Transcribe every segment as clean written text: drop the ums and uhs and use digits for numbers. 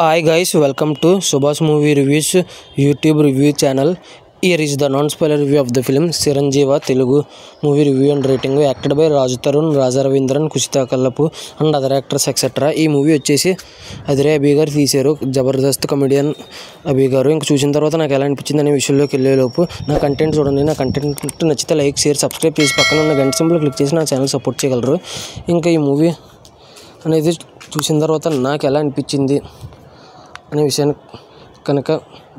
Hi guys, welcome to Subhash Movie Reviews YouTube review channel. Here is the non-spoiler review of the film Chiranjeeva Telugu movie review and rating acted by Raju Tarun, Raja Ravindran, Kushita Kallapu and other actors etc. ఈ movie వచ్చేసి అదిరే అభి గారు తీశారు. Jabardasth comedian అభి గారు. ఇంక చూసిన తర్వాత నాకు ఎలా అనిపించింది అనే విషయంలోకి వెళ్ళేలోపు నా కంటెంట్ చూడండి. నా కంటెంట్ నచ్చితే లైక్ షేర్ సబ్స్క్రైబ్ చేసి పక్కన ఉన్న గంట సింబల్ క్లిక్ చేసి నా ఛానల్ సపోర్ట్ చేయగలరు. ఇంకా ఈ మూవీ అనేది చూసిన తర్వాత నాకు ఎలా అనిపించింది అనే విషయాన్ని కనుక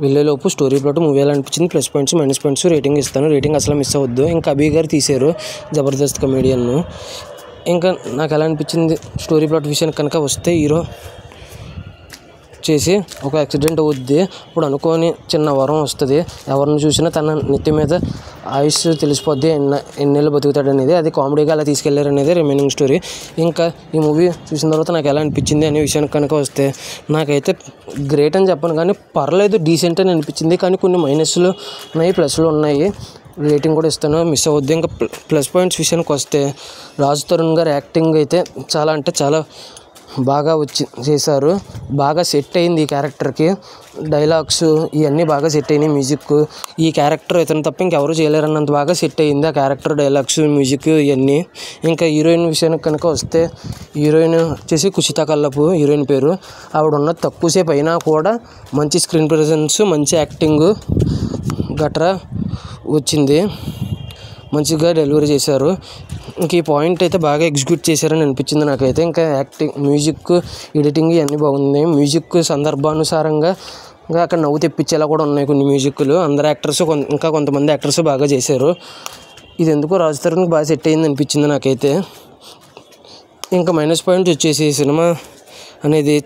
వెళ్ళేలోపు స్టోరీ ప్లాట్ మూవీ ఎలా అనిపించింది, plus points minus points rating ఇస్తాను. రేటింగ్ అసలు మిస్ అవ్వద్దు. ఇంకా అభి గారు తీశారు జబర్దస్త్ కమెడియన్ను. ఇంకా నాకు ఎలా అనిపించింది స్టోరీ ప్లాట్ విషయానికి కనుక వస్తే, హీరో చేసి ఒక యాక్సిడెంట్ అవుద్ది. ఇప్పుడు అనుకోని చిన్న వరం వస్తుంది. ఎవరిని చూసినా తన నెత్తి మీద ఆయుష్ తెలిసిపోద్ది, ఎన్నేళ్ళు బతుకుతాడు అనేది. అది కామెడీగా అలా తీసుకెళ్లారు అనేది రిమైనింగ్ స్టోరీ. ఇంకా ఈ మూవీ చూసిన తర్వాత నాకు ఎలా అనిపించింది అనే విషయానికి కనుక వస్తే, నాకైతే గ్రేట్ అని చెప్పను కానీ పర్లేదు, డీసెంట్ అని అనిపించింది. కానీ కొన్ని మైనస్లు ఉన్నాయి, ప్లస్లు ఉన్నాయి. రేటింగ్ కూడా ఇస్తాను, మిస్ అవుద్ది. ఇంకా ప్లస్ పాయింట్స్ విషయానికి వస్తే, రాజు తరుణ్ గారు యాక్టింగ్ అయితే చాలా అంటే చాలా బాగా చేశారు. బాగా సెట్ అయింది ఈ క్యారెక్టర్కి. డైలాగ్స్ ఇవన్నీ బాగా సెట్ అయినాయి. మ్యూజిక్, ఈ క్యారెక్టర్ ఇతను తప్ప ఇంకెవరు చేయలేరన్నంత బాగా సెట్ అయింది ఆ క్యారెక్టర్. డైలాగ్స్, మ్యూజిక్ ఇవన్నీ. ఇంకా హీరోయిన్ విషయానికి కనుక వస్తే, హీరోయిన్ వచ్చేసి కుషితా కల్లపు హీరోయిన్ పేరు. ఆవిడ ఉన్న తక్కువసేపు అయినా కూడా మంచి స్క్రీన్ ప్రెజెన్స్, మంచి యాక్టింగ్ గట్రా వచ్చింది. మంచిగా డెలివరీ చేశారు. ఇంక ఈ పాయింట్ అయితే బాగా ఎగ్జిక్యూట్ చేశారని అనిపించింది నాకైతే. ఇంకా యాక్టింగ్, మ్యూజిక్, ఎడిటింగ్ ఇవన్నీ బాగున్నాయి. మ్యూజిక్ సందర్భానుసారంగా అక్కడ నవ్వు తెప్పించేలా కూడా ఉన్నాయి కొన్ని మ్యూజిక్లు. అందరు యాక్టర్స్, ఇంకా కొంతమంది యాక్టర్స్ బాగా చేశారు. ఇది ఎందుకో రాజు తరుణ్కి బాగా సెట్ అయింది అనిపించింది నాకైతే. ఇంకా మైనస్ పాయింట్ వచ్చేసి, సినిమా అనేది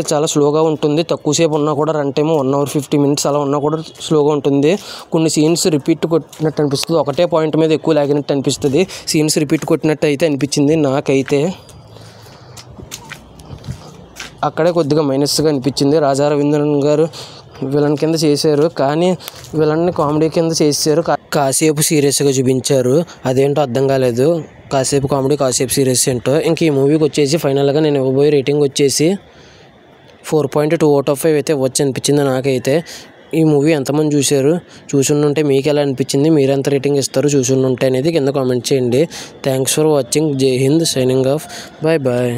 చాలా స్లోగా ఉంటుంది. తక్కువసేపు ఉన్నా కూడా రన్ టైమ్ 1 hour 50 minutes అలా ఉన్నా కూడా స్లోగా ఉంటుంది. కొన్ని సీన్స్ రిపీట్ కొట్టినట్టు అనిపిస్తుంది. ఒకటే పాయింట్ మీద ఎక్కువ లాగినట్టు అనిపిస్తుంది. సీన్స్ రిపీట్ కొట్టినట్టు అయితే అనిపించింది నాకైతే. అక్కడే కొద్దిగా మైనస్గా అనిపించింది. రాజా రవీంద్రన్ గారు విలన్ కింద చేశారు, కానీ విలన్ని కామెడీ కింద చేశారు. కాసేపు సీరియస్గా చూపించారు. అదేంటో అర్థం కాలేదు. కాసేపు కామెడీ, కాసేపు సీరియస్ ఏంటో. ఇంక ఈ మూవీకి వచ్చేసి ఫైనల్గా నేను ఇవ్వబోయే రేటింగ్ వచ్చేసి 4.2 out of 5 అయితే ఇవ్వచ్చు అనిపించింది నాకైతే. ఈ మూవీ ఎంతమంది చూసుంటే మీకు ఎలా అనిపించింది, మీరు ఎంత రేటింగ్ ఇస్తారు చూసుంటే అనేది కింద కామెంట్ చేయండి. Thanks for watching. Jai Hind. Signing off. Bye bye.